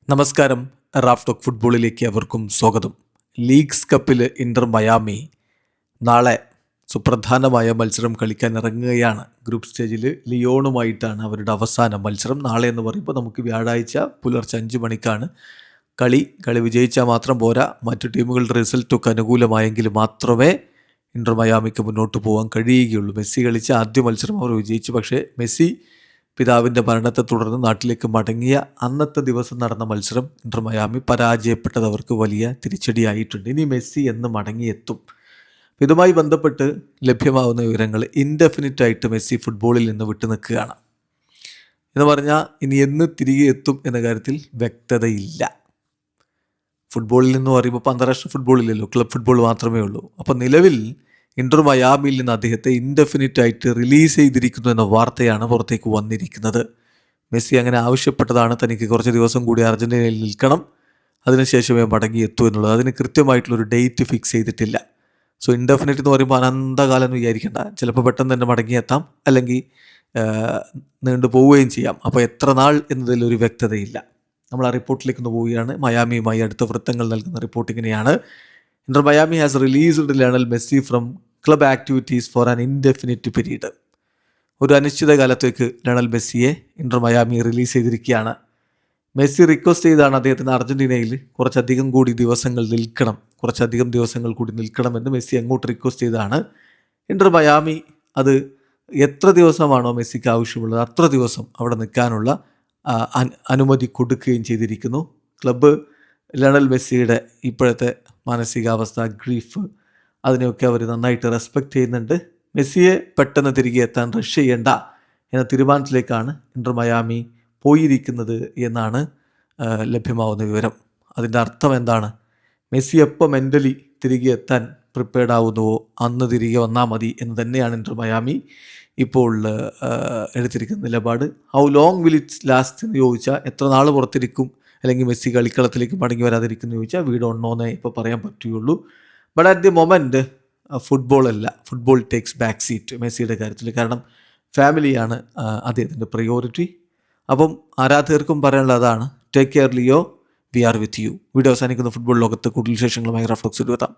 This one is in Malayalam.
നമസ്കാരം. റാഫ് ടോക്ക് ഫുട്ബോളിലേക്ക് അവർക്കും സ്വാഗതം. ലീഗ്സ് കപ്പിൽ ഇന്റർ മയാമി നാളെ സുപ്രധാനമായ മത്സരം കളിക്കാൻ ഇറങ്ങുകയാണ്. ഗ്രൂപ്പ് സ്റ്റേജിൽ ലിയോണുമായിട്ടാണ് അവരുടെ അവസാന മത്സരം. നാളെ എന്ന് പറയുമ്പോൾ നമുക്ക് വ്യാഴാഴ്ച പുലർച്ചെ 5 മണിക്കാണ് കളി വിജയിച്ചാൽ മാത്രം പോരാ, മറ്റു ടീമുകളുടെ റിസൾട്ടൊക്കെ അനുകൂലമായെങ്കിൽ മാത്രമേ ഇന്റർ മയാമിക്ക് മുന്നോട്ട് പോകാൻ കഴിയുകയുള്ളൂ. മെസ്സി കളിച്ച ആദ്യ മത്സരം അവർ വിജയിച്ചു. പക്ഷേ മെസ്സി പിതാവിൻ്റെ മരണത്തെ തുടർന്ന് നാട്ടിലേക്ക് മടങ്ങിയ അന്നത്തെ ദിവസം നടന്ന മത്സരം ഇന്റർ മയാമി പരാജയപ്പെട്ടത് അവർക്ക് വലിയ തിരിച്ചടിയായിട്ടുണ്ട്. ഇനി മെസ്സി എന്ന് മടങ്ങിയെത്തും? ഇതുമായി ബന്ധപ്പെട്ട് ലഭ്യമാവുന്ന വിവരങ്ങൾ ഇൻഡെഫിനിറ്റ് ആയിട്ട് മെസ്സി ഫുട്ബോളിൽ നിന്ന് വിട്ടു നിൽക്കുകയാണ് എന്ന് പറഞ്ഞാൽ ഇനി എന്ന് തിരികെ എത്തും എന്ന കാര്യത്തിൽ വ്യക്തതയില്ല. ഫുട്ബോളിൽ നിന്ന് പറയുമ്പോൾ ഇപ്പോൾ അന്താരാഷ്ട്ര ഫുട്ബോളില്ലല്ലോ, ക്ലബ് ഫുട്ബോൾ മാത്രമേ ഉള്ളൂ. അപ്പോൾ നിലവിൽ ഇന്റർ മയാമിയിൽ നിന്ന് അദ്ദേഹത്തെ ഇൻഡെഫിനിറ്റ് ആയിട്ട് റിലീസ് ചെയ്തിരിക്കുന്നു എന്ന വാർത്തയാണ് പുറത്തേക്ക് വന്നിരിക്കുന്നത്. മെസ്സി അങ്ങനെ ആവശ്യപ്പെട്ടതാണ്, തനിക്ക് കുറച്ച് ദിവസം കൂടി അർജൻറ്റീനയിൽ നിൽക്കണം, അതിനുശേഷമേ മടങ്ങിയെത്തൂ എന്നുള്ളത്. അതിന് കൃത്യമായിട്ടുള്ളൊരു ഡേറ്റ് ഫിക്സ് ചെയ്തിട്ടില്ല. സോ ഇൻഡെഫിനിറ്റ് എന്ന് പറയുമ്പോൾ അനന്തകാലം എന്ന് വിചാരിക്കേണ്ട, ചിലപ്പോൾ പെട്ടെന്ന് തന്നെ മടങ്ങിയെത്താം, അല്ലെങ്കിൽ നീണ്ടു പോവുകയും ചെയ്യാം. അപ്പോൾ എത്ര നാൾ എന്നതിലൊരു വ്യക്തതയില്ല. നമ്മൾ ആ റിപ്പോർട്ടിലേക്ക് ഒന്ന് പോവുകയാണ്. മയാമിയുമായി അടുത്ത വൃത്തങ്ങൾ നൽകുന്ന റിപ്പോർട്ട് ഇങ്ങനെയാണ്: Inter Miami has released Lionel Messi from club activities for an indefinite period. ഒരു അനിശ്ചിത കാലത്തേക്ക് ലയണൽ മെസ്സിയെ ഇന്റർ മയാമി റിലീസ് ചെയ്തിരിക്കുകയാണ്. മെസ്സി റിക്വസ്റ്റ് ചെയ്താണ് അദ്ദേഹത്തിന് അർജൻറ്റീനയിൽ കുറച്ചധികം ദിവസങ്ങൾ കൂടി നിൽക്കണമെന്ന് മെസ്സി അങ്ങോട്ട് റിക്വസ്റ്റ് ചെയ്താണ്. ഇന്റർ മയാമി അത് എത്ര ദിവസമാണോ മെസ്സിക്ക് ആവശ്യമുള്ളത് അത്ര ദിവസം അവിടെ നിൽക്കാനുള്ള അനുമതി കൊടുക്കുകയും ചെയ്തിരിക്കുന്നു. ക്ലബ്ബ് ലയണൽ മെസ്സിയുടെ ഇപ്പോഴത്തെ മാനസികാവസ്ഥ, ഗ്രീഫ്, അതിനെയൊക്കെ അവർ നന്നായിട്ട് റെസ്പെക്റ്റ് ചെയ്യുന്നുണ്ട്. മെസ്സിയെ പെട്ടെന്ന് തിരികെ എത്താൻ റഷ് ചെയ്യേണ്ട എന്ന തീരുമാനത്തിലേക്കാണ് ഇന്റർ മയാമി പോയിരിക്കുന്നത് എന്നാണ് ലഭ്യമാവുന്ന വിവരം. അതിൻ്റെ അർത്ഥം എന്താണ്? മെസ്സി എപ്പോൾ മെൻ്റലി തിരികെ എത്താൻ പ്രിപ്പയർഡ് ആവുന്നുവോ അന്ന് തിരികെ വന്നാൽ മതി എന്ന് തന്നെയാണ് ഇന്റർ മയാമി ഇപ്പോൾ എടുത്തിരിക്കുന്ന നിലപാട്. How long will it's last എന്ന് ചോദിച്ചാൽ, എത്ര നാൾ പുറത്തിരിക്കും അല്ലെങ്കിൽ മെസ്സി കളിക്കളത്തിലേക്ക് മടങ്ങി വരാതിരിക്കുന്നു ചോദിച്ചാൽ വീട് ഉണ്ടോന്നേ ഇപ്പോൾ പറയാൻ പറ്റുകയുള്ളൂ. But at the moment football takes back seat മെസ്സിയുടെ കാര്യത്തിൽ. കാരണം ഫാമിലിയാണ് അദ്ദേഹത്തിൻ്റെ പ്രയോറിറ്റി. അപ്പം ആരാധകർക്കും പറയാനുള്ളത് അതാണ്: take care Leo, we are with you. Video അവസാനിക്കുന്ന ഫുട്ബോൾ ലോകത്ത് കൂടുതൽ വിശേഷങ്ങളുമായി റാഫ് ടോക്സിൽ എത്താം.